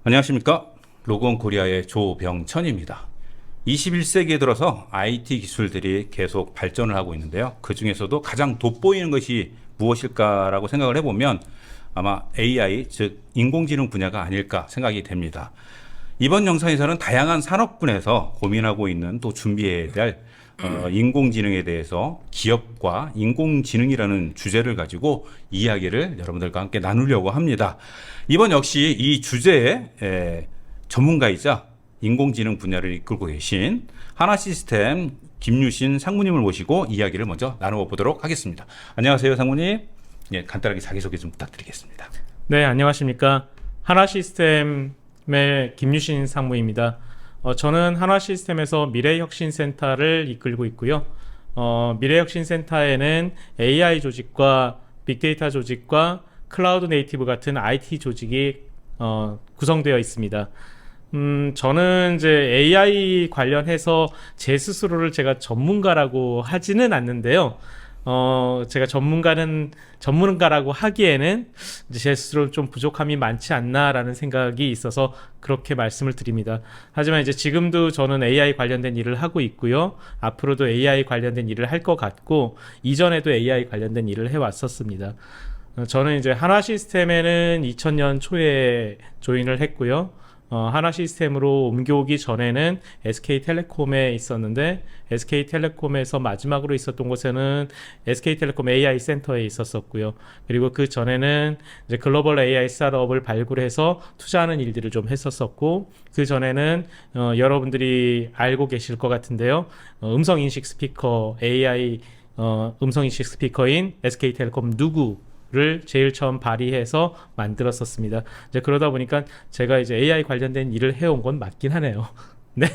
안녕하십니까. 로그온 코리아의 조병천입니다. 21세기에 들어서 IT 기술들이 계속 발전을 하고 있는데요. 그 중에서도 가장 돋보이는 것이 무엇일까라고 생각을 해보면 아마 AI, 즉 인공지능 분야가 아닐까 생각이 됩니다. 이번 영상에서는 다양한 산업군에서 고민하고 있는 또 준비해야 될 인공지능에 대해서 기업과 인공지능이라는 주제를 가지고 이야기를 여러분들과 함께 나누려고 합니다. 이번 역시 이 주제의 전문가이자 인공지능 분야를 이끌고 계신 하나시스템 김유신 상무님을 모시고 이야기를 먼저 나눠보도록 하겠습니다. 안녕하세요, 상무님. 예, 간단하게 자기소개 좀 부탁드리겠습니다. 네, 안녕하십니까. 하나시스템의 김유신 상무입니다. 저는 하나시스템에서 미래혁신센터를 이끌고 있고요. 미래혁신센터에는 AI 조직과 빅데이터 조직과 클라우드 네이티브 같은 IT 조직이 구성되어 있습니다. 저는 이제 AI 관련해서 제 스스로를 제가 전문가라고 하지는 않는데요. 제가 전문가라고 하기에는 이제 제 스스로 좀 부족함이 많지 않나라는 생각이 있어서 그렇게 말씀을 드립니다. 하지만 이제 지금도 저는 AI 관련된 일을 하고 있고요. 앞으로도 AI 관련된 일을 할 것 같고, 이전에도 AI 관련된 일을 해왔었습니다. 저는 이제 하나시스템에는 2000년 초에 조인을 했고요. 하나시스템으로 옮겨오기 전에는 SK텔레콤에 있었는데, SK텔레콤에서 마지막으로 있었던 곳에는 SK텔레콤 AI 센터에 있었었고요. 그리고 그 전에는 이제 글로벌 AI 스타트업을 발굴해서 투자하는 일들을 좀 했었었고, 그 전에는 여러분들이 알고 계실 것 같은데요. 음성인식 스피커 AI 음성인식 스피커인 SK텔레콤 누구를 제일 처음 발의해서 만들었었습니다. 이제 그러다 보니까 제가 이제 AI 관련된 일을 해온 건 맞긴 하네요. 네.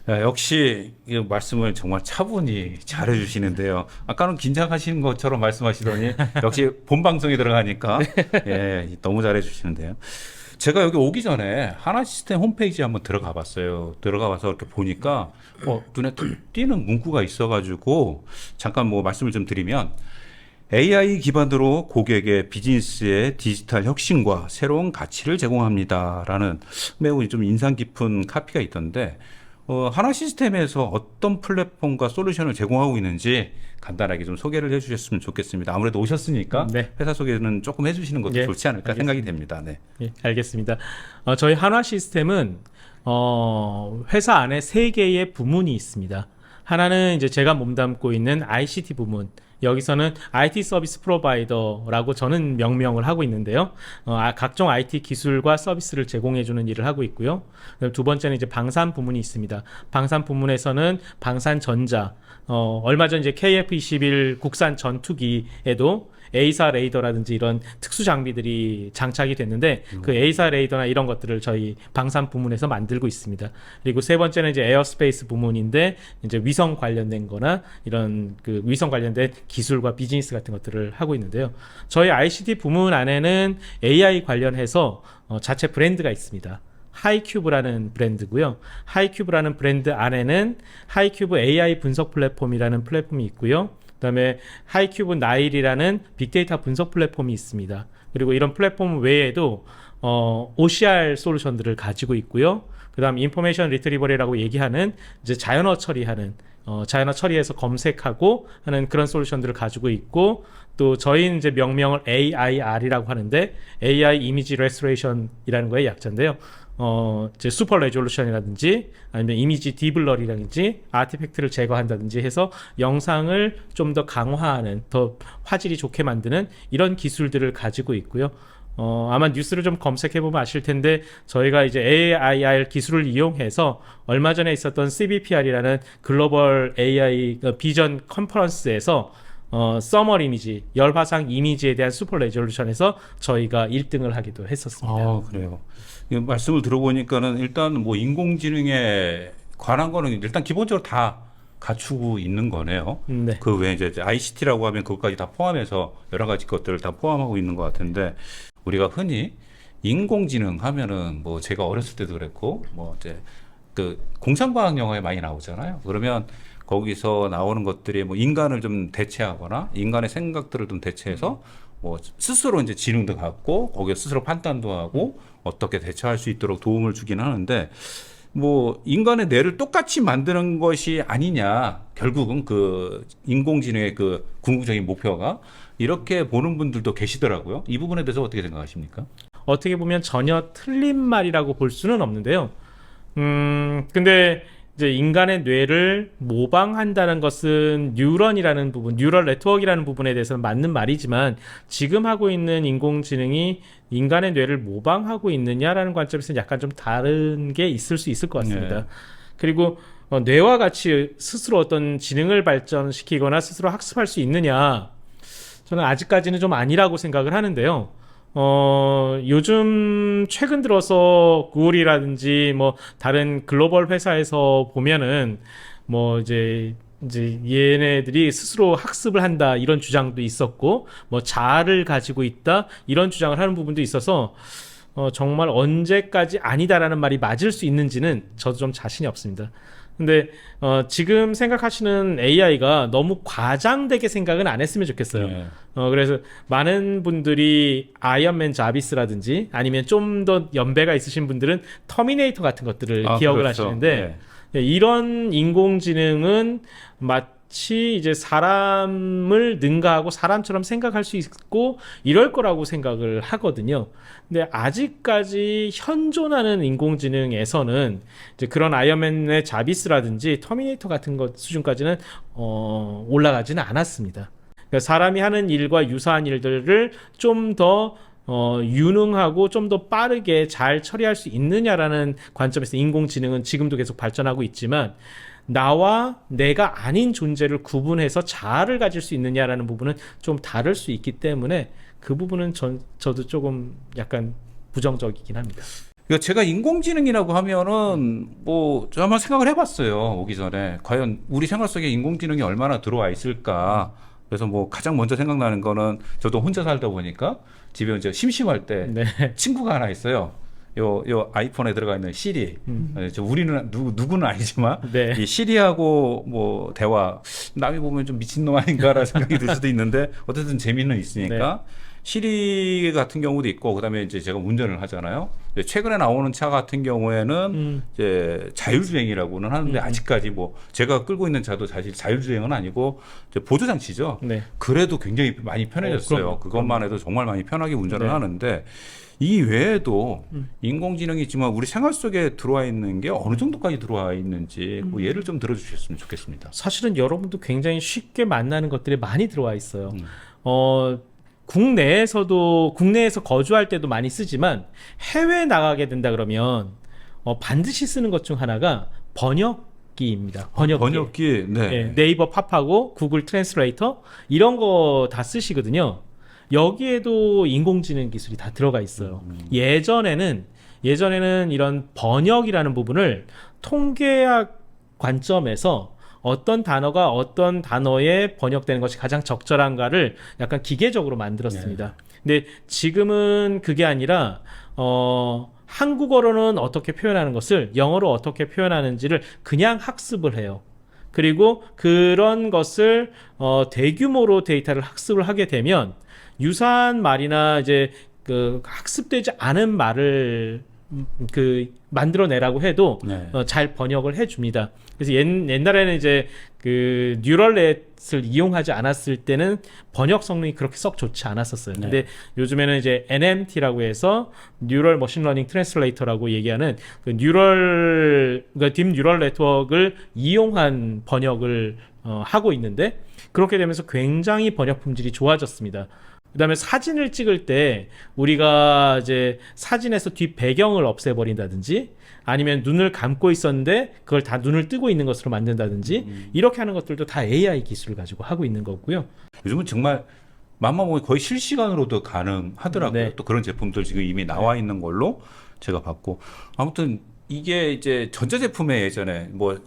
역시 이 말씀을 정말 차분히 잘해 주시는데요. 아까는 긴장하시는 것처럼 말씀하시더니 역시 본 방송에 들어가니까 예, 너무 잘해 주시는데요. 제가 여기 오기 전에 하나시스템 홈페이지에 한번 들어가 봤어요. 들어가 봐서 이렇게 보니까 눈에 탁 띄는 문구가 있어가지고 잠깐 뭐 말씀을 좀 드리면, AI 기반으로 고객의 비즈니스의 디지털 혁신과 새로운 가치를 제공합니다라는 매우 좀 인상 깊은 카피가 있던데, 하나시스템에서 어떤 플랫폼과 솔루션을 제공하고 있는지 간단하게 좀 소개를 해주셨으면 좋겠습니다. 아무래도 오셨으니까 네. 회사 소개는 조금 해주시는 것도 예, 좋지 않을까 알겠습니다. 생각이 됩니다. 네. 예, 알겠습니다. 저희 하나시스템은 회사 안에 세 개의 부문이 있습니다. 하나는 이제 제가 몸담고 있는 ICT 부문. 여기서는 IT 서비스 프로바이더라고 저는 명명을 하고 있는데요. 각종 IT 기술과 서비스를 제공해주는 일을 하고 있고요. 두 번째는 이제 방산 부문이 있습니다. 방산 부문에서는 방산전자, 얼마 전 이제 KF-21 국산 전투기에도 A사 레이더라든지 이런 특수 장비들이 장착이 됐는데, 그 A사 레이더나 이런 것들을 저희 방산 부문에서 만들고 있습니다. 그리고 세 번째는 이제 에어스페이스 부문인데, 이제 위성 관련된 거나 이런 그 위성 관련된 기술과 비즈니스 같은 것들을 하고 있는데요. 저희 ICT 부문 안에는 AI 관련해서 자체 브랜드가 있습니다. 하이큐브라는 브랜드고요. 하이큐브라는 브랜드 안에는 하이큐브 AI 분석 플랫폼이라는 플랫폼이 있고요. 그다음에 하이큐브 나일이라는 빅데이터 분석 플랫폼이 있습니다. 그리고 이런 플랫폼 외에도 OCR 솔루션들을 가지고 있고요. 그다음 인포메이션 리트리버리라고 얘기하는 이제 자연어 처리하는 자연어 처리해서 검색하고 하는 그런 솔루션들을 가지고 있고, 또 저희는 이제 명명을 AIR이라고 하는데, AI 이미지 레스토레이션이라는 거의 약자인데요. 이제 슈퍼 레졸루션이라든지 아니면 이미지 디블러리라든지 아티팩트를 제거한다든지 해서 영상을 좀 더 강화하는, 더 화질이 좋게 만드는 이런 기술들을 가지고 있고요. 아마 뉴스를 좀 검색해보면 아실 텐데, 저희가 이제 AIR 기술을 이용해서 얼마 전에 있었던 CBPR이라는 글로벌 AI 비전 컨퍼런스에서 서멀 이미지, 열화상 이미지에 대한 슈퍼 레졸루션에서 저희가 1등을 하기도 했었습니다. 그래요. 이 말씀을 들어보니까는 일단 뭐 인공지능에 관한 거는 일단 기본적으로 다 갖추고 있는 거네요. 네. 그 외에 이제 ICT라고 하면 그것까지 다 포함해서 여러 가지 것들을 다 포함하고 있는 것 같은데, 우리가 흔히 인공지능 하면은 뭐 제가 어렸을 때도 그랬고 뭐 이제 그 공상과학 영화에 많이 나오잖아요. 그러면 거기서 나오는 것들이 뭐 인간을 좀 대체하거나 인간의 생각들을 좀 대체해서 뭐 스스로 이제 지능도 갖고 거기에 스스로 판단도 하고 어떻게 대처할 수 있도록 도움을 주긴 하는데 뭐 인간의 뇌를 똑같이 만드는 것이 아니냐 결국은 그 인공지능의 그 궁극적인 목표가 이렇게 보는 분들도 계시더라고요. 이 부분에 대해서 어떻게 생각하십니까? 어떻게 보면 전혀 틀린 말이라고 볼 수는 없는데요. 근데 이제 인간의 뇌를 모방한다는 것은 뉴런이라는 부분, 뉴럴 네트워크라는 부분에 대해서는 맞는 말이지만 지금 하고 있는 인공지능이 인간의 뇌를 모방하고 있느냐라는 관점에서는 약간 좀 다른 게 있을 수 있을 것 같습니다. 네. 그리고 뇌와 같이 스스로 어떤 지능을 발전시키거나 스스로 학습할 수 있느냐, 저는 아직까지는 좀 아니라고 생각을 하는데요. 요즘 최근 들어서 구글이라든지 뭐 다른 글로벌 회사에서 보면은 뭐 이제 얘네들이 스스로 학습을 한다 이런 주장도 있었고 뭐 자아를 가지고 있다 이런 주장을 하는 부분도 있어서 정말 언제까지 아니다라는 말이 맞을 수 있는지는 저도 좀 자신이 없습니다. 근데 지금 생각하시는 AI가 너무 과장되게 생각은 안 했으면 좋겠어요. 네. 그래서 많은 분들이 아이언맨 자비스라든지 아니면 좀 더 연배가 있으신 분들은 터미네이터 같은 것들을 기억을 그렇죠. 하시는데 이런 인공지능은 마치 이제 사람을 능가하고 사람처럼 생각할 수 있고 이럴 거라고 생각을 하거든요. 근데 아직까지 현존하는 인공지능에서는 이제 그런 아이언맨의 자비스라든지 터미네이터 같은 것 수준까지는 올라가지는 않았습니다. 그러니까 사람이 하는 일과 유사한 일들을 좀 더 유능하고 좀 더 빠르게 잘 처리할 수 있느냐라는 관점에서 인공지능은 지금도 계속 발전하고 있지만 나와 내가 아닌 존재를 구분해서 자아를 가질 수 있느냐라는 부분은 좀 다를 수 있기 때문에 그 부분은 저도 조금 약간 부정적이긴 합니다. 그러니까 제가 인공지능이라고 하면은 뭐 저 한번 생각을 해봤어요. 오기 전에 과연 우리 생활 속에 인공지능이 얼마나 들어와 있을까. 그래서 뭐 가장 먼저 생각나는 거는 저도 혼자 살다 보니까 집에 이제 심심할 때 네. 친구가 하나 있어요. 요 아이폰에 들어가 있는 시리. 우리는 누구는 아니지만 네. 이 시리하고 뭐 대화 남이 보면 좀 미친놈 아닌가라는 생각이 들 수도 있는데 어쨌든 재미는 있으니까 시리 같은 경우도 있고 그다음에 이제 제가 운전을 하잖아요. 최근에 나오는 차 같은 경우에는 이제 자율주행이라고는 하는데 아직까지 뭐 제가 끌고 있는 차도 사실 자율주행은 아니고 이제 보조장치죠. 네. 그래도 굉장히 많이 편해졌어요. 그럼요. 그것만 해도 정말 많이 편하게 운전을 네. 하는데 이 외에도 인공지능이 있지만 우리 생활 속에 들어와 있는 게 어느 정도까지 들어와 있는지 뭐 예를 좀 들어주셨으면 좋겠습니다. 사실은 여러분도 굉장히 쉽게 만나는 것들이 많이 들어와 있어요. 국내에서 거주할 때도 많이 쓰지만 해외 나가게 된다 그러면 반드시 쓰는 것 중 하나가 번역기입니다. 번역기, 네. 예, 네이버 팝하고 구글 트랜스레이터 이런 거 다 쓰시거든요. 여기에도 인공지능 기술이 다 들어가 있어요. 예전에는 이런 번역이라는 부분을 통계학 관점에서 어떤 단어가 어떤 단어에 번역되는 것이 가장 적절한가를 약간 기계적으로 만들었습니다. 근데 지금은 그게 아니라 한국어로는 어떻게 표현하는 것을 영어로 어떻게 표현하는지를 그냥 학습을 해요. 그리고 그런 것을 대규모로 데이터를 학습을 하게 되면 유사한 말이나 이제 그 학습되지 않은 말을 만들어내라고 해도 잘 번역을 해줍니다. 그래서 옛날에는 이제 그 뉴럴넷을 이용하지 않았을 때는 번역 성능이 그렇게 썩 좋지 않았었어요. 근데 요즘에는 이제 NMT라고 해서 뉴럴 머신러닝 트랜슬레이터라고 얘기하는 그 그러니까 딥 뉴럴 네트워크를 이용한 번역을 하고 있는데 그렇게 되면서 굉장히 번역 품질이 좋아졌습니다. 그다음에 사진을 찍을 때 우리가 이제 사진에서 뒷 배경을 없애버린다든지 아니면 눈을 감고 있었는데 그걸 다 눈을 뜨고 있는 것으로 만든다든지 이렇게 하는 것들도 다 AI 기술을 가지고 하고 있는 거고요. 요즘은 정말 맘만 보면 거의 실시간으로도 가능하더라고요. 네. 또 그런 제품들 지금 이미 나와 있는 걸로 제가 봤고 아무튼 이게 이제 전자제품에 예전에 뭐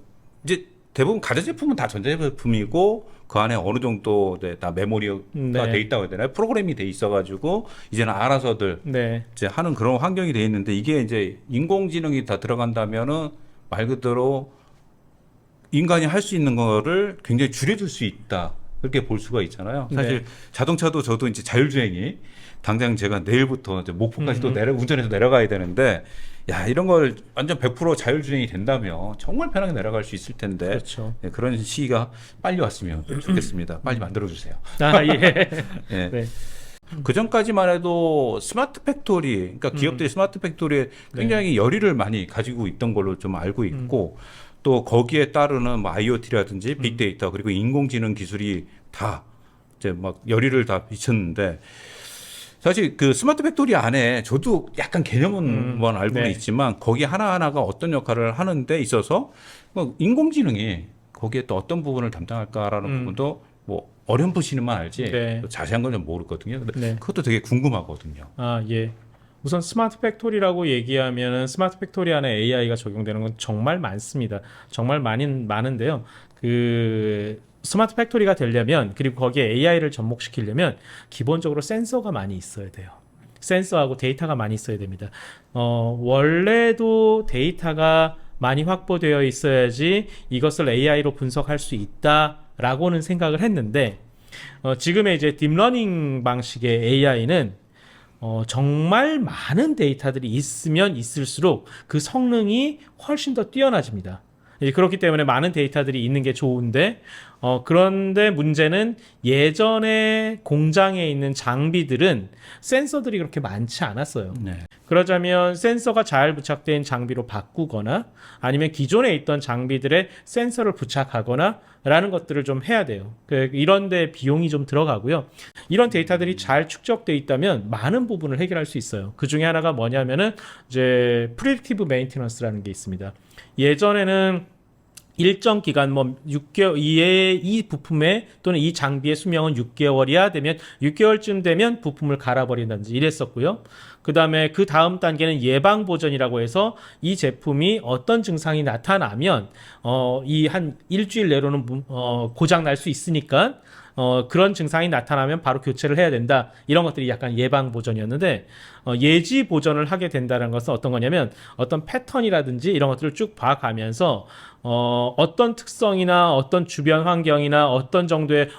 이제 대부분 가전제품은 다 전자제품이고 그 안에 어느 정도 다 메모리가 돼 있다고 해야 되나요? 프로그램이 돼 있어가지고 이제는 알아서들 이제 하는 그런 환경이 돼 있는데 이게 이제 인공지능이 다 들어간다면은 말 그대로 인간이 할 수 있는 거를 굉장히 줄여줄 수 있다. 그렇게 볼 수가 있잖아요. 사실 네. 자동차도 저도 이제 자율주행이 당장 제가 내일부터 이제 목포까지 또 운전해서 내려가야 되는데 야 이런 걸 완전 100% 자율주행이 된다면 정말 편하게 내려갈 수 있을 텐데 그렇죠. 예, 그런 시기가 빨리 왔으면 좋겠습니다. 빨리 만들어 주세요. 아, 예. 예. 네. 그 전까지만 해도 스마트 팩토리, 그러니까 기업들이 스마트 팩토리에 굉장히 열의를 많이 가지고 있던 걸로 좀 알고 있고 또 거기에 따르는 뭐 IoT라든지 빅데이터 그리고 인공지능 기술이 다 이제 막 열의를 다 비쳤는데 사실 그 스마트 팩토리 안에 저도 약간 개념은 알고는 네. 있지만 거기 하나하나가 어떤 역할을 하는 데 있어서 뭐 인공지능이 거기에 또 어떤 부분을 담당할까라는 부분도 뭐 어렴풋이는만 알지 네. 또 자세한 건 좀 모르거든요. 근데 네. 그것도 되게 궁금하거든요. 아, 예. 우선 스마트 팩토리라고 얘기하면은 스마트 팩토리 안에 AI가 적용되는 건 정말 많습니다. 정말 많은데요. 그 스마트 팩토리가 되려면 그리고 거기에 AI를 접목시키려면 기본적으로 센서가 많이 있어야 돼요. 센서하고 데이터가 많이 있어야 됩니다. 원래도 데이터가 많이 확보되어 있어야지 이것을 AI로 분석할 수 있다라고는 생각을 했는데 지금의 이제 딥러닝 방식의 AI는 정말 많은 데이터들이 있으면 있을수록 그 성능이 훨씬 더 뛰어나집니다. 그렇기 때문에 많은 데이터들이 있는 게 좋은데 그런데 문제는 예전에 공장에 있는 장비들은 센서들이 그렇게 많지 않았어요. 네. 그러자면 센서가 잘 부착된 장비로 바꾸거나 아니면 기존에 있던 장비들의 센서를 부착하거나 라는 것들을 좀 해야 돼요. 이런 데 비용이 좀 들어가고요. 이런 데이터들이 잘 축적돼 있다면 많은 부분을 해결할 수 있어요. 그 중에 하나가 뭐냐면은 이제 프리딕티브 메인테넌스라는 게 있습니다. 예전에는 일정 기간 뭐 6개월 이 부품의 또는 이 장비의 수명은 6개월이야 되면 6개월쯤 되면 부품을 갈아버린다든지 이랬었고요. 그다음에 그 다음 단계는 예방 보전이라고 해서 이 제품이 어떤 증상이 나타나면 이 한 일주일 내로는 고장 날 수 있으니까 그런 증상이 나타나면 바로 교체를 해야 된다. 이런 것들이 약간 예방 보전이었는데 예지 보전을 하게 된다는 것은 어떤 거냐면 어떤 패턴이라든지 이런 것들을 쭉 봐가면서 어떤 특성이나 어떤 주변 환경이나 어떤 정도의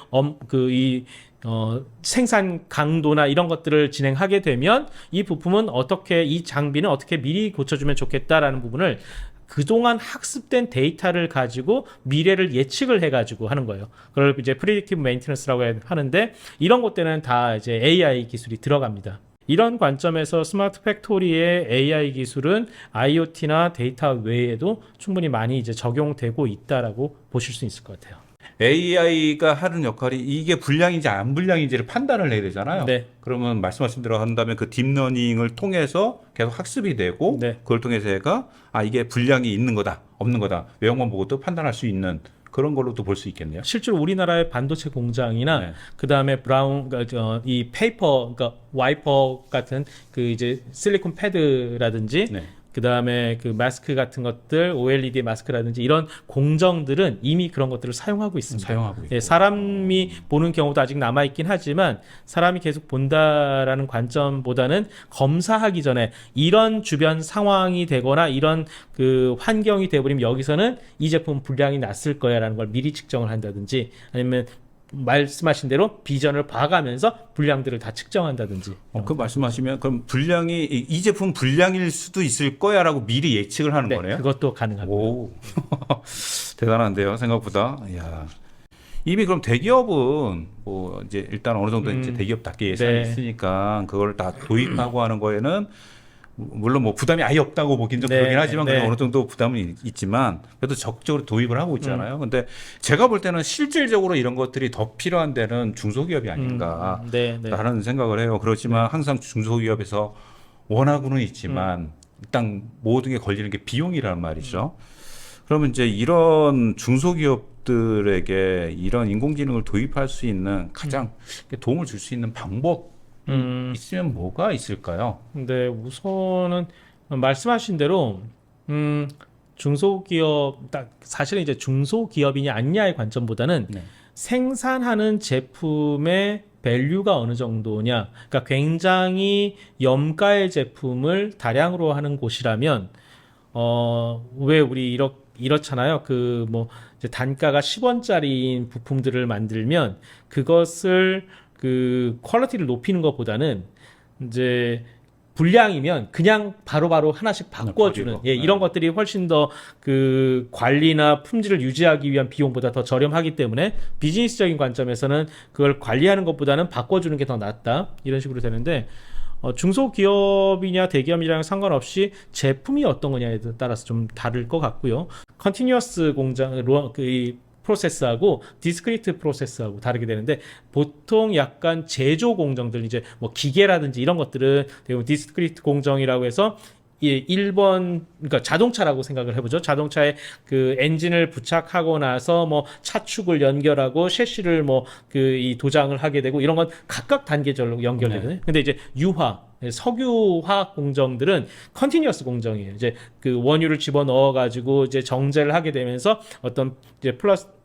생산 강도나 이런 것들을 진행하게 되면 이 부품은 어떻게 이 장비는 어떻게 미리 고쳐주면 좋겠다라는 부분을 그동안 학습된 데이터를 가지고 미래를 예측을 해가지고 하는 거예요. 그걸 이제 프리딕티브 메인테넌스라고 하는데 이런 것들은 다 이제 AI 기술이 들어갑니다. 이런 관점에서 스마트 팩토리의 AI 기술은 IoT나 데이터 외에도 충분히 많이 이제 적용되고 있다라고 보실 수 있을 것 같아요. AI가 하는 역할이 이게 불량인지 안 불량인지를 판단을 해야 되잖아요. 네. 그러면 말씀하신 대로 한다면 그 딥러닝을 통해서 계속 학습이 되고 네. 그걸 통해서 얘가 이게 불량이 있는 거다, 없는 거다 외형만 보고도 판단할 수 있는 그런 걸로도 볼 수 있겠네요. 실제로 우리나라의 반도체 공장이나 네. 그다음에 이 페이퍼 그러니까 와이퍼 같은 그 이제 실리콘 패드라든지 네. 그다음에 그 마스크 같은 것들 OLED 마스크라든지 이런 공정들은 이미 그런 것들을 사용하고 있습니다. 사용하고 있고. 예, 사람이 보는 경우도 아직 남아 있긴 하지만 사람이 계속 본다라는 관점보다는 검사하기 전에 이런 주변 상황이 되거나 이런 그 환경이 되어버리면 여기서는 이 제품 불량이 났을 거야라는 걸 미리 측정을 한다든지 아니면 말씀하신 대로 비전을 봐가면서 불량들을 다 측정한다든지. 그 말씀하시면 그럼 불량이 이 제품 불량일 수도 있을 거야라고 미리 예측을 하는 네, 거네요. 그것도 가능합니다. 오, 대단한데요, 생각보다. 이야. 이미 그럼 대기업은 뭐 이제 일단 어느 정도 이제 대기업답게 예산이 네. 있으니까 그걸 다 도입하고 하는 거에는 물론 뭐 부담이 아예 없다고 보긴 좀 네, 그러긴 하지만 네. 그래도 어느 정도 부담은 있지만 그래도 적극적으로 도입을 하고 있잖아요. 근데 제가 볼 때는 실질적으로 이런 것들이 더 필요한 데는 중소기업이 아닌가. 네, 네. 라는 생각을 해요. 그렇지만 항상 중소기업에서 원하고는 있지만 일단 모든 게 걸리는 게 비용이란 말이죠. 그러면 이제 이런 중소기업들에게 이런 인공지능을 도입할 수 있는 가장 도움을 줄 수 있는 방법 있으면 뭐가 있을까요? 근데 우선은 말씀하신 대로 중소기업 사실은 이제 중소기업이냐 아니냐의 관점보다는 네. 생산하는 제품의 밸류가 어느 정도냐. 그러니까 굉장히 염가의 제품을 다량으로 하는 곳이라면 왜 우리 이렇잖아요. 그 뭐 이제 단가가 10원짜리인 부품들을 만들면 그것을 그 퀄리티를 높이는 것보다는 이제 불량이면 그냥 바로바로 하나씩 바꿔주는 버리고. 이런 것들이 훨씬 더 그 관리나 품질을 유지하기 위한 비용보다 더 저렴하기 때문에 비즈니스적인 관점에서는 그걸 관리하는 것보다는 바꿔주는 게 더 낫다 이런 식으로 되는데 중소기업이냐 대기업이랑 상관없이 제품이 어떤 거냐에 따라서 좀 다를 것 같고요. 컨티뉴어스 공장 그 프로세스하고 디스크리트 프로세스하고 다르게 되는데 보통 약간 제조 공정들 이제 뭐 기계라든지 이런 것들은 대부분 디스크리트 공정이라고 해서 1번 그러니까 자동차라고 생각을 해보죠. 자동차에 그 엔진을 부착하고 나서 뭐 차축을 연결하고 셰시를 뭐 그 이 도장을 하게 되고 이런 건 각각 단계별로 연결되거든요. 근데 이제 유화 석유 화학 공정들은 컨티뉴어스 공정이에요. 이제 그 원유를 집어 넣어 가지고 이제 정제를 하게 되면서 어떤 이제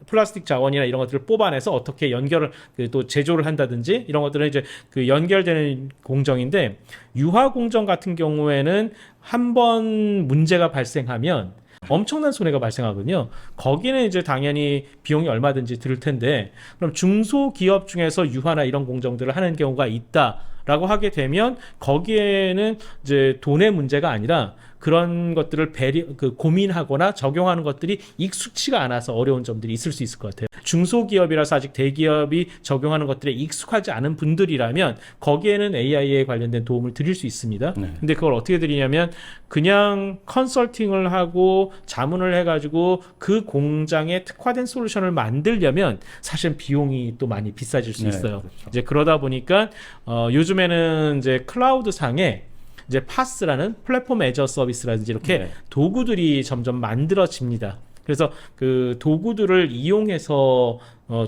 플라스틱 자원이나 이런 것들을 뽑아내서 어떻게 연결을 또 제조를 한다든지 이런 것들은 이제 그 연결되는 공정인데 유화 공정 같은 경우에는 한 번 문제가 발생하면 엄청난 손해가 발생하거든요. 거기는 이제 당연히 비용이 얼마든지 들 텐데 그럼 중소기업 중에서 유화나 이런 공정들을 하는 경우가 있다라고 하게 되면 거기에는 이제 돈의 문제가 아니라 그런 것들을 고민하거나 적용하는 것들이 익숙치가 않아서 어려운 점들이 있을 수 있을 것 같아요. 중소기업이라서 아직 대기업이 적용하는 것들에 익숙하지 않은 분들이라면 거기에는 AI에 관련된 도움을 드릴 수 있습니다. 근데 그걸 어떻게 드리냐면 그냥 컨설팅을 하고 자문을 해가지고 그 공장에 특화된 솔루션을 만들려면 사실 비용이 또 많이 비싸질 수 있어요. 그렇죠. 이제 그러다 보니까 요즘에는 이제 클라우드 상에 이제 파스라는 플랫폼 애저 서비스라든지 이렇게 도구들이 점점 만들어집니다. 그래서 그 도구들을 이용해서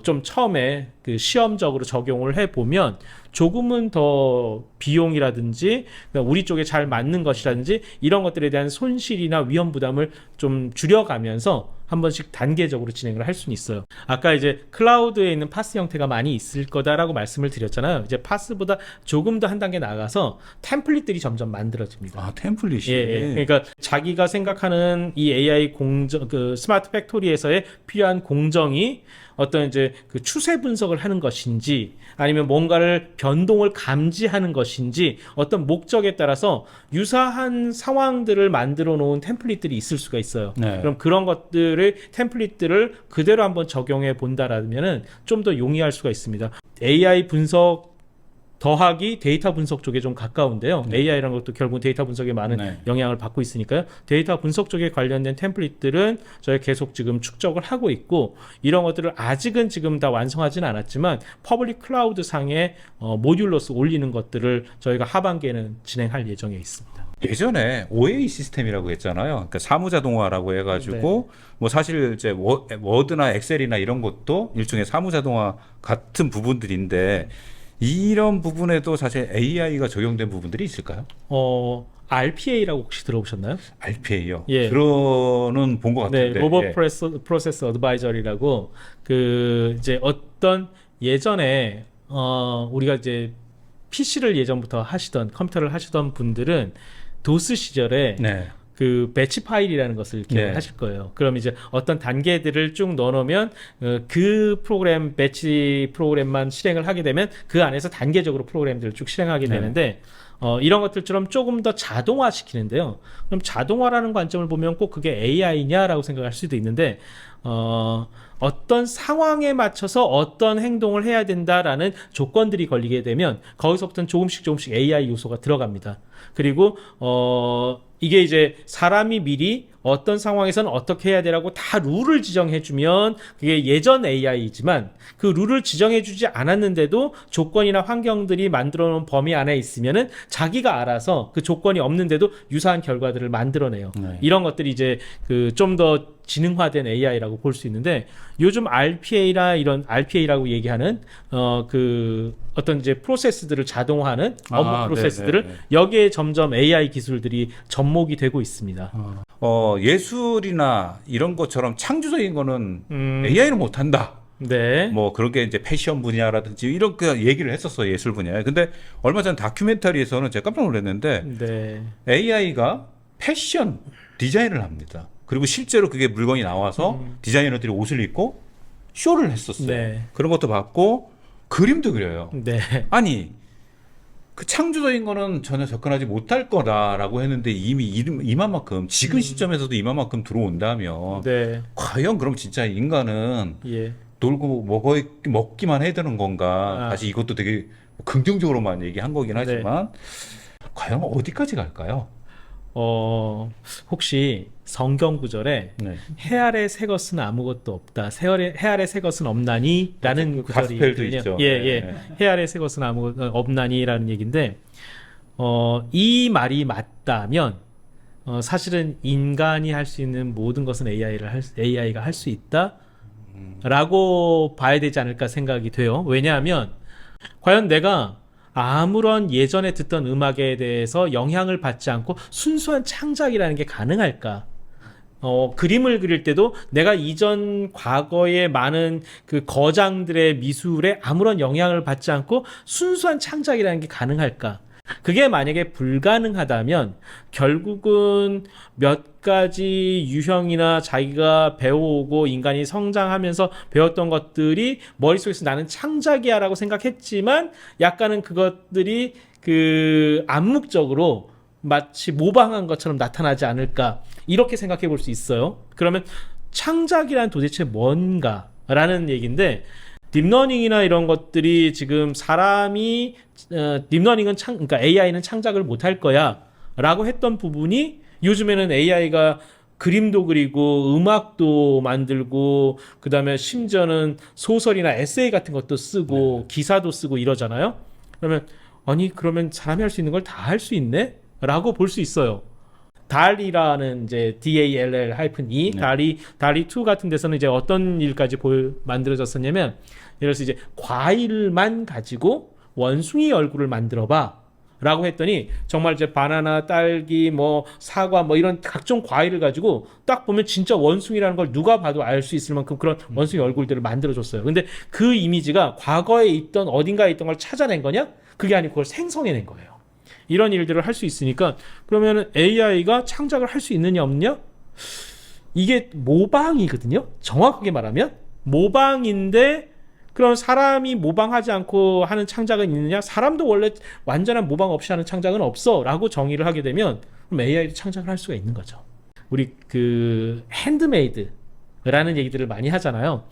좀 처음에 그 시험적으로 적용을 해보면 조금은 더 비용이라든지 우리 쪽에 잘 맞는 것이라든지 이런 것들에 대한 손실이나 위험 부담을 좀 줄여가면서 한 번씩 단계적으로 진행을 할 수는 있어요. 아까 이제 클라우드에 있는 파스 형태가 많이 있을 거다라고 말씀을 드렸잖아요. 이제 파스보다 조금 더 한 단계 나가서 템플릿들이 점점 만들어집니다. 아, 템플릿이. 그러니까 자기가 생각하는 이 AI 공정, 그 스마트 팩토리에서의 필요한 공정이 어떤 이제 그 추세 분석을 하는 것인지 아니면 뭔가를 변동을 감지하는 것인지 어떤 목적에 따라서 유사한 상황들을 만들어 놓은 템플릿들이 있을 수가 있어요. 그럼 그런 것들을 템플릿들을 그대로 한번 적용해 본다라면은 좀 더 용이할 수가 있습니다. AI 분석 더하기 데이터 분석 쪽에 좀 가까운데요. AI라는 것도 결국 데이터 분석에 많은 영향을 받고 있으니까요. 데이터 분석 쪽에 관련된 템플릿들은 저희 계속 지금 축적을 하고 있고 이런 것들을 아직은 지금 다 완성하지는 않았지만 퍼블릭 클라우드 상에 모듈로서 올리는 것들을 저희가 하반기에는 진행할 예정에 있습니다. 예전에 OA 시스템이라고 했잖아요. 그러니까 사무자동화라고 해가지고 뭐 사실 이제 워드나 엑셀이나 이런 것도 일종의 사무자동화 같은 부분들인데 이런 부분에도 사실 AI가 적용된 부분들이 있을까요? RPA라고 혹시 들어보셨나요? RPA요. 예. 들어는 본 것 같은데. 로봇 프로세스 어드바이저리라고 그 이제 어떤 예전에 우리가 이제 PC를 예전부터 하시던 컴퓨터를 하시던 분들은 도스 시절에 그 배치 파일이라는 것을 기억하실 거예요. 그럼 이제 어떤 단계들을 쭉 넣어놓으면 그 프로그램 배치 프로그램만 실행을 하게 되면 그 안에서 단계적으로 프로그램들을 쭉 실행하게 되는데 이런 것들처럼 조금 더 자동화시키는데요. 그럼 자동화라는 관점을 보면 꼭 그게 AI냐라고 생각할 수도 있는데 어떤 상황에 맞춰서 어떤 행동을 해야 된다라는 조건들이 걸리게 되면 거기서부터는 조금씩 AI 요소가 들어갑니다. 그리고 이게 이제 사람이 미리 어떤 상황에서는 어떻게 해야 되라고 다 룰을 지정해주면 그게 예전 AI이지만 그 룰을 지정해주지 않았는데도 조건이나 환경들이 만들어놓은 범위 안에 있으면은 자기가 알아서 그 조건이 없는데도 유사한 결과들을 만들어내요. 이런 것들이 이제 그 좀 더 지능화된 AI라고 볼 수 있는데 요즘 RPA라 이런 RPA라고 얘기하는 그 어떤 이제 프로세스들을 자동화하는 업무 프로세스들을 여기에 점점 AI 기술들이 접목이 되고 있습니다. 예술이나 이런 것처럼 창조적인 거는 AI는 못한다. 뭐 그런 게 이제 패션 분야라든지 이런 그 얘기를 했었어요. 예술 분야에. 근데 얼마 전 다큐멘터리에서는 제가 깜짝 놀랐는데 AI가 패션 디자인을 합니다. 그리고 실제로 그게 물건이 나와서 디자이너들이 옷을 입고 쇼를 했었어요. 네. 그런 것도 봤고 그림도 그려요. 네. 아니 그 창조적인 거는 전혀 접근하지 못할 거다라고 했는데 이미 이만큼 지금 시점에서도 이만큼 들어온다면 네. 과연 그럼 진짜 인간은 예. 놀고 먹기만 해야 되는 건가? 아. 사실 이것도 되게 긍정적으로만 얘기한 거긴 하지만 과연 어디까지 갈까요? 혹시 성경 구절에 네. 해 아래 새 것은 아무것도 없다. 해 아래 새 것은 없나니라는 그 구절이 가스펠도 있거든요. 있죠. 예, 네. 예. 해 아래 새 것은 아무것도 없나니라는 얘기인데 이 말이 맞다면 사실은 인간이 할 수 있는 모든 것은 AI가 할 수 있다라고 봐야 되지 않을까 생각이 돼요. 왜냐하면 과연 내가 아무런 예전에 듣던 음악에 대해서 영향을 받지 않고 순수한 창작이라는 게 가능할까? 그림을 그릴 때도 내가 이전 과거의 많은 그 거장들의 미술에 아무런 영향을 받지 않고 순수한 창작이라는 게 가능할까? 그게 만약에 불가능하다면 결국은 몇 가지 유형이나 자기가 배워오고 인간이 성장하면서 배웠던 것들이 머릿속에서 나는 창작이야 라고 생각했지만 약간은 그것들이 그 암묵적으로 마치 모방한 것처럼 나타나지 않을까 이렇게 생각해 볼 수 있어요. 그러면 창작이란 도대체 뭔가라는 얘기인데 딥러닝이나 이런 것들이 지금 사람이 딥러닝은 그러니까 AI는 창작을 못할 거야라고 했던 부분이 요즘에는 AI가 그림도 그리고 음악도 만들고 그다음에 심지어는 소설이나 에세이 같은 것도 쓰고 기사도 쓰고 이러잖아요. 그러면 사람이 할 수 있는 걸 다 할 수 있네? 라고 볼 수 있어요. 달이라는 이제 DALL-E 달이2 같은 데서는 이제 어떤 일까지 만들어졌었냐면 예를 들어서 이제 과일만 가지고 원숭이 얼굴을 만들어 봐 라고 했더니 정말 이제 바나나, 딸기, 뭐 사과 뭐 이런 각종 과일을 가지고 딱 보면 진짜 원숭이라는 걸 누가 봐도 알 수 있을 만큼 그런 원숭이 얼굴들을 만들어 줬어요. 근데 그 이미지가 과거에 있던 어딘가에 있던 걸 찾아낸 거냐? 그게 아니고 그걸 생성해낸 거예요. 이런 일들을 할 수 있으니까 그러면 AI가 창작을 할 수 있느냐 없느냐? 이게 모방이거든요. 정확하게 말하면 모방인데 그럼 사람이 모방하지 않고 하는 창작은 있느냐? 사람도 원래 완전한 모방 없이 하는 창작은 없어 라고 정의를 하게 되면 그럼 AI도 창작을 할 수가 있는 거죠. 우리 그 핸드메이드라는 얘기들을 많이 하잖아요.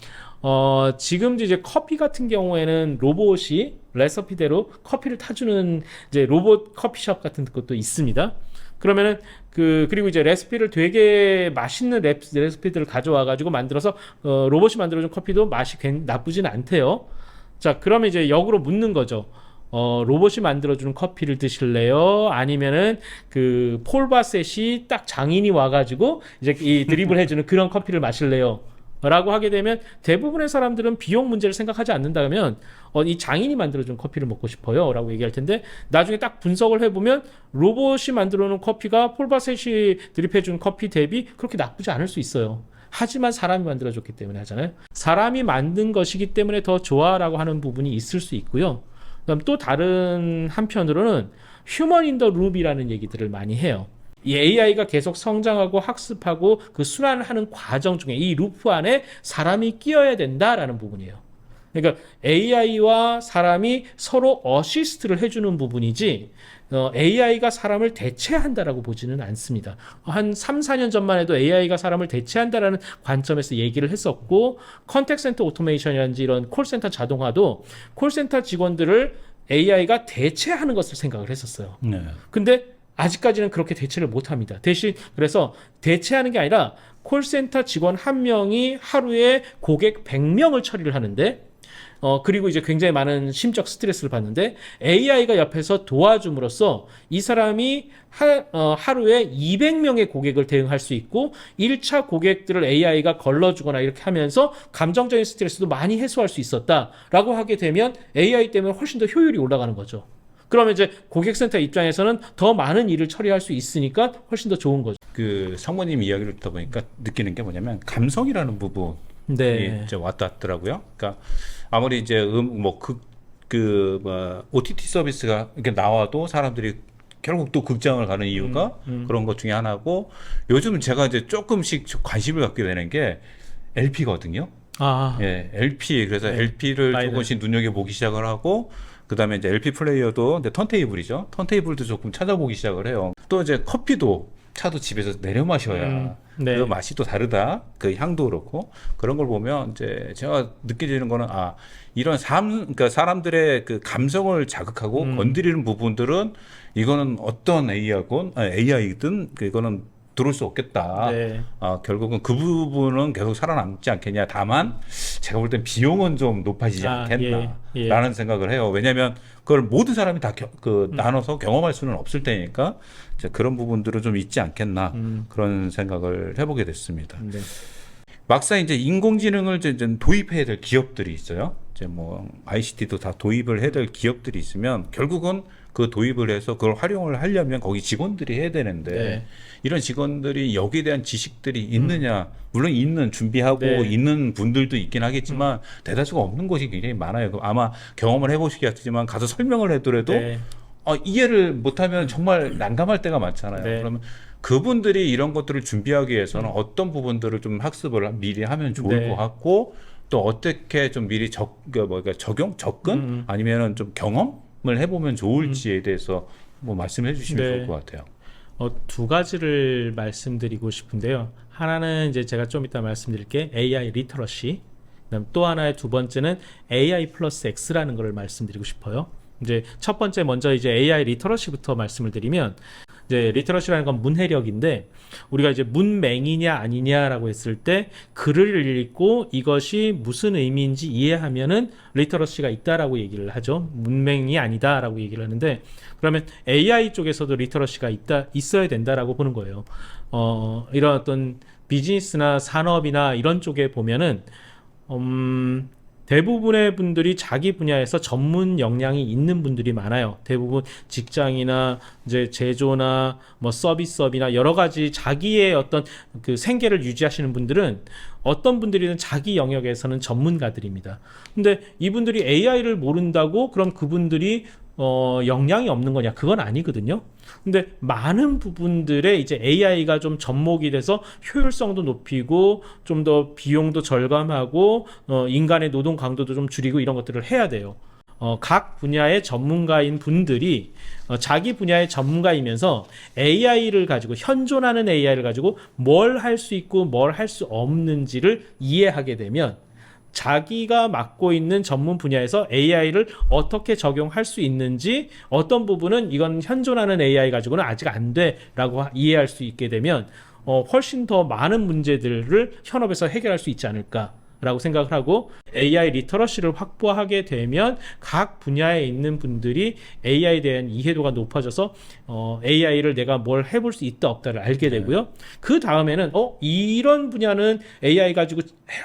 지금도 이제 커피 같은 경우에는 로봇이 레시피대로 커피를 타주는 이제 로봇 커피숍 같은 것도 있습니다. 그러면은 그리고 이제 레시피를 되게 맛있는 레시피들을 가져와 가지고 만들어서 로봇이 만들어준 커피도 맛이 나쁘진 않대요. 자, 그러면 이제 역으로 묻는 거죠. 로봇이 만들어주는 커피를 드실래요? 아니면은 그 폴바셋이 딱 장인이 와가지고 이제 이 드립을 해주는 그런 커피를 마실래요? 라고 하게 되면 대부분의 사람들은 비용 문제를 생각하지 않는다면 이 장인이 만들어준 커피를 먹고 싶어요 라고 얘기할 텐데 나중에 딱 분석을 해보면 로봇이 만들어놓은 커피가 폴바셋이 드립해준 커피 대비 그렇게 나쁘지 않을 수 있어요. 하지만 사람이 만들어줬기 때문에 하잖아요. 사람이 만든 것이기 때문에 더 좋아라고 하는 부분이 있을 수 있고요. 그다음 또 다른 한편으로는 휴먼 인 더 룹이라는 얘기들을 많이 해요. 이 AI가 계속 성장하고 학습하고 그 순환하는 과정 중에 이 루프 안에 사람이 끼어야 된다라는 부분이에요. 그러니까 AI와 사람이 서로 어시스트를 해주는 부분이지 AI가 사람을 대체한다라고 보지는 않습니다. 한 3, 4년 전만 해도 AI가 사람을 대체한다라는 관점에서 얘기를 했었고 컨택센터 오토메이션이라든지 이런 콜센터 자동화도 콜센터 직원들을 AI가 대체하는 것을 생각을 했었어요. 네. 근데 아직까지는 그렇게 대체를 못합니다. 대신 그래서 대체하는 게 아니라 콜센터 직원 한 명이 하루에 고객 100명을 처리를 하는데 그리고 이제 굉장히 많은 심적 스트레스를 받는데 AI가 옆에서 도와줌으로써 이 사람이 하루에 200명의 고객을 대응할 수 있고 1차 고객들을 AI가 걸러주거나 이렇게 하면서 감정적인 스트레스도 많이 해소할 수 있었다라고 하게 되면 AI 때문에 훨씬 더 효율이 올라가는 거죠. 그러면 이제 고객센터 입장에서는 더 많은 일을 처리할 수 있으니까 훨씬 더 좋은 거죠. 그 성모님 이야기를 듣다 보니까 느끼는 게 뭐냐면 감성이라는 부분이 네. 이제 왔더라고요. 그러니까 아무리 이제 OTT 서비스가 이렇게 나와도 사람들이 결국 또 극장을 가는 이유가 그런 것 중에 하나고 요즘 제가 이제 조금씩 관심을 갖게 되는 게 LP거든요. 아, 예, LP 그래서 네. LP를 라이브. 조금씩 눈여겨 보기 시작을 하고 그다음에 이제 LP 플레이어도 이제 턴테이블이죠. 턴테이블도 조금 찾아보기 시작을 해요. 또 이제 커피도 차도 집에서 내려 마셔야 네. 그 맛이 또 다르다. 그 향도 그렇고 그런 걸 보면 이제 제가 느껴지는 거는 아 이런 그러니까 사람들의 그 감성을 자극하고 건드리는 부분들은 이거는 어떤 AI든 이거는 들을 수 없겠다. 네. 결국은 그 부분은 계속 살아남지 않겠냐. 다만 제가 볼 땐 비용은 좀 높아지지 않겠나라는 예. 생각을 해요. 왜냐하면 그걸 모든 사람이 다 나눠서 경험할 수는 없을 테니까 이제 그런 부분들은 좀 있지 않겠나 그런 생각을 해보게 됐습니다. 네. 막상 이제 인공지능을 이제 도입해야 될 기업들이 있어요. 이제 뭐 ICT도 다 도입을 해야 될 기업들이 있으면 결국은 그 도입을 해서 그걸 활용을 하려면 거기 직원들이 해야 되는데 네. 이런 직원들이 여기에 대한 지식들이 있느냐 물론 준비하고 네. 있는 분들도 있긴 하겠지만 대다수가 없는 곳이 굉장히 많아요. 아마 경험을 해보시겠지만 가서 설명을 해더라도 네. 이해를 못하면 정말 난감할 때가 많잖아요. 네. 그러면 그분들이 이런 것들을 준비하기 위해서는 어떤 부분들을 좀 학습을 미리 하면 좋을 네. 것 같고 또 어떻게 좀 미리 접근 아니면은 좀 경험을 해보면 좋을지에 대해서 뭐 말씀해 주시면 네. 좋을 것 같아요. 두 가지를 말씀드리고 싶은데요. 하나는 이제 제가 좀 이따 말씀드릴게 AI 리터러시. 그다음 또 하나의 두 번째는 AI 플러스 X라는 걸 말씀드리고 싶어요. 이제 첫 번째 먼저 이제 AI 리터러시부터 말씀을 드리면 이제 리터러시라는 건 문해력인데 우리가 이제 문맹이냐 아니냐라고 했을 때 글을 읽고 이것이 무슨 의미인지 이해하면은 리터러시가 있다라고 얘기를 하죠. 문맹이 아니다라고 얘기를 하는데 그러면 AI 쪽에서도 리터러시가 있어야 된다라고 보는 거예요. 이런 어떤 비즈니스나 산업이나 이런 쪽에 보면은 대부분의 분들이 자기 분야에서 전문 역량이 있는 분들이 많아요. 대부분 직장이나 이제 제조나 뭐 서비스업이나 여러 가지 자기의 어떤 그 생계를 유지하시는 분들은 어떤 분들이든 자기 영역에서는 전문가들입니다. 근데 이분들이 AI를 모른다고 그럼 그분들이 역량이 없는 거냐? 그건 아니거든요. 근데 많은 부분들에 이제 AI가 좀 접목이 돼서 효율성도 높이고 좀 더 비용도 절감하고 인간의 노동 강도도 좀 줄이고 이런 것들을 해야 돼요. 각 분야의 전문가인 분들이 자기 분야의 전문가이면서 AI를 가지고 현존하는 AI를 가지고 뭘 할 수 있고 뭘 할 수 없는지를 이해하게 되면 자기가 맡고 있는 전문 분야에서 AI를 어떻게 적용할 수 있는지 어떤 부분은 이건 현존하는 AI 가지고는 아직 안 돼라고 이해할 수 있게 되면 훨씬 더 많은 문제들을 현업에서 해결할 수 있지 않을까라고 생각을 하고 AI 리터러시를 확보하게 되면 각 분야에 있는 분들이 AI에 대한 이해도가 높아져서 AI를 내가 뭘 해볼 수 있다 없다를 알게 되고요. 그 다음에는 이런 분야는 AI 가지고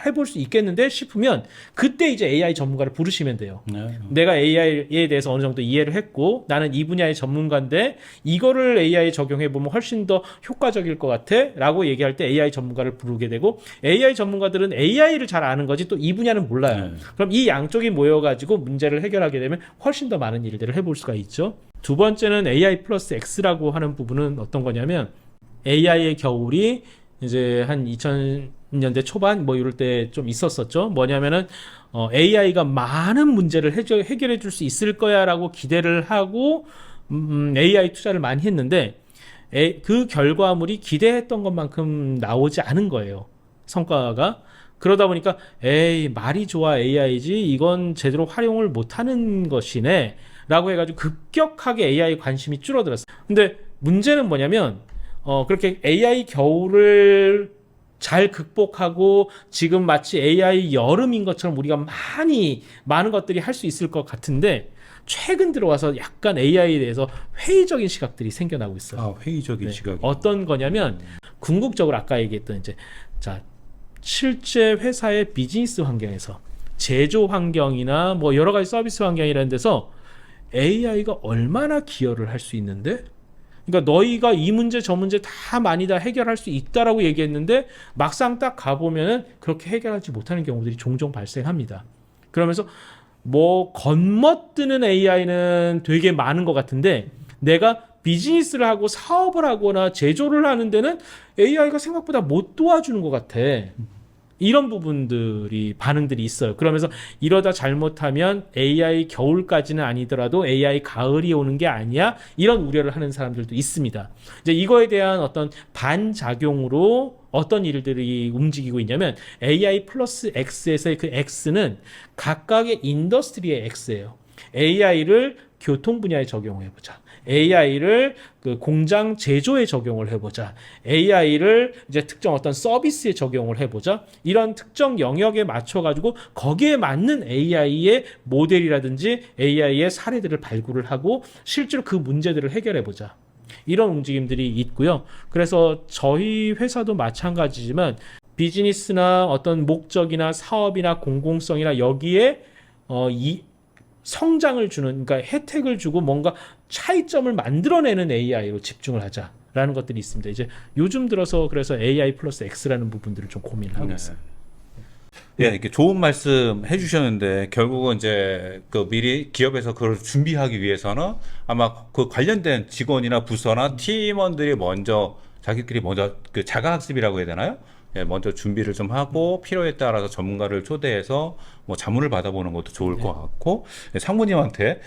해볼 수 있겠는데 싶으면 그때 이제 AI 전문가를 부르시면 돼요. 네. 내가 AI에 대해서 어느 정도 이해를 했고 나는 이 분야의 전문가인데 이거를 AI에 적용해보면 훨씬 더 효과적일 것 같아 라고 얘기할 때 AI 전문가를 부르게 되고 AI 전문가들은 AI를 잘 아는 거지 또 이 분야는 몰라요. 그럼 이 양쪽이 모여가지고 문제를 해결하게 되면 훨씬 더 많은 일들을 해볼 수가 있죠. 두 번째는 AI 플러스 X라고 하는 부분은 어떤 거냐면 AI의 겨울이 이제 한 2000년대 초반 뭐 이럴 때 좀 있었었죠. 뭐냐면은 AI가 많은 문제를 해결해 줄 수 있을 거야라고 기대를 하고 AI 투자를 많이 했는데 그 결과물이 기대했던 것만큼 나오지 않은 거예요. 성과가. 그러다 보니까 말이 좋아 AI지 이건 제대로 활용을 못하는 것이네 라고 해가지고 급격하게 AI 관심이 줄어들었어요. 근데 문제는 뭐냐면 그렇게 AI 겨울을 잘 극복하고 지금 마치 AI 여름인 것처럼 우리가 많은 것들이 할 수 있을 것 같은데 최근 들어와서 약간 AI에 대해서 회의적인 시각들이 생겨나고 있어요. 회의적인 시각. 어떤 거냐면 궁극적으로 아까 얘기했던 이제 실제 회사의 비즈니스 환경에서 제조 환경이나 뭐 여러 가지 서비스 환경이라는 데서 AI가 얼마나 기여를 할 수 있는데 그러니까 너희가 이 문제 저 문제 다 많이 다 해결할 수 있다라고 얘기했는데 막상 딱 가보면은 그렇게 해결하지 못하는 경우들이 종종 발생합니다. 그러면서 뭐 건멋드는 AI는 되게 많은 것 같은데 내가 비즈니스를 하고 사업을 하거나 제조를 하는 데는 AI가 생각보다 못 도와주는 것 같아. 이런 부분들이 반응들이 있어요. 그러면서 이러다 잘못하면 AI 겨울까지는 아니더라도 AI 가을이 오는 게 아니야? 이런 우려를 하는 사람들도 있습니다. 이제 이거에 대한 어떤 반작용으로 어떤 일들이 움직이고 있냐면 AI 플러스 X에서의 그 X는 각각의 인더스트리의 X예요. AI를 교통 분야에 적용해 보자. AI를 그 공장 제조에 적용을 해보자. AI를 이제 특정 어떤 서비스에 적용을 해보자. 이런 특정 영역에 맞춰가지고 거기에 맞는 AI의 모델이라든지 AI의 사례들을 발굴을 하고 실제로 그 문제들을 해결해보자. 이런 움직임들이 있고요. 그래서 저희 회사도 마찬가지지만 비즈니스나 어떤 목적이나 사업이나 공공성이나 여기에 이 성장을 주는, 그러니까 혜택을 주고 뭔가 차이점을 만들어내는 AI로 집중을 하자라는 것들이 있습니다. 이제 요즘 들어서 그래서 AI 플러스 X라는 부분들을 좀 고민을 하고 있어요. 예, 이렇게 좋은 말씀 해주셨는데 결국은 이제 그 미리 기업에서 그걸 준비하기 위해서는 아마 그 관련된 직원이나 부서나 팀원들이 먼저 자기들끼리 먼저 그 자가학습이라고 해야 되나요? 예, 먼저 준비를 좀 하고 필요에 따라서 전문가를 초대해서 뭐 자문을 받아보는 것도 좋을 것 같고 예, 상무님한테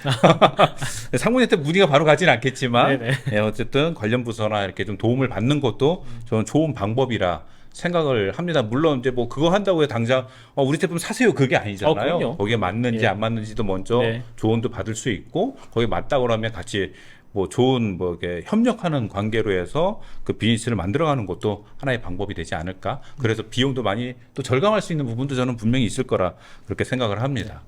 문의가 바로 가진 않겠지만 예, 어쨌든 관련 부서나 이렇게 좀 도움을 받는 것도 저는 좋은 방법이라 생각을 합니다. 물론 이제 뭐 그거 한다고 해서 당장 우리 제품 사세요 그게 아니잖아요. 그럼요. 거기에 맞는지 예. 안 맞는지도 먼저 네. 조언도 받을 수 있고 거기에 맞다 그러면 같이 뭐 좋은 뭐 이렇게 협력하는 관계로 해서 그 비즈니스를 만들어가는 것도 하나의 방법이 되지 않을까. 그래서 비용도 많이 또 절감할 수 있는 부분도 저는 분명히 있을 거라 그렇게 생각을 합니다.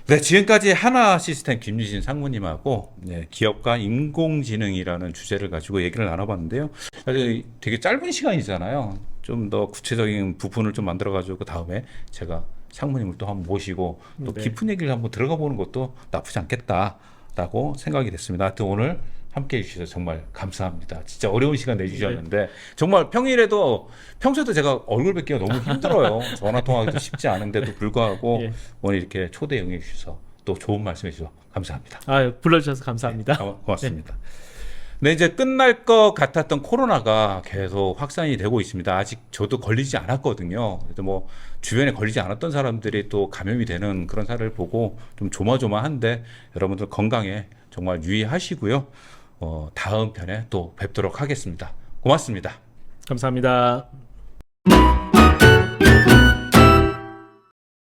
네, 지금까지 하나 시스템 김유진 상무님하고 네, 기업과 인공지능이라는 주제를 가지고 얘기를 나눠봤는데요. 사실 되게 짧은 시간이잖아요. 좀 더 구체적인 부분을 좀 만들어가지고 그 다음에 제가 상무님을 또 한번 모시고 또 네. 깊은 얘기를 한번 들어가 보는 것도 나쁘지 않겠다라고 생각이 됐습니다. 하여튼 오늘 함께 해주셔서 정말 감사합니다. 진짜 어려운 시간 내주셨는데 정말 평소에도 제가 얼굴 뵙기가 너무 힘들어요. 전화 통화하기도 쉽지 않은데도 불구하고 예. 오늘 이렇게 초대 응해 주셔서 또 좋은 말씀 해주셔서 감사합니다. 불러주셔서 감사합니다. 고맙습니다. 네, 이제 끝날 것 같았던 코로나가 계속 확산이 되고 있습니다. 아직 저도 걸리지 않았거든요. 그래도 뭐 주변에 걸리지 않았던 사람들이 또 감염이 되는 그런 사례를 보고 좀 조마조마한데 여러분들 건강에 정말 유의하시고요. 다음 편에 또 뵙도록 하겠습니다. 고맙습니다. 감사합니다.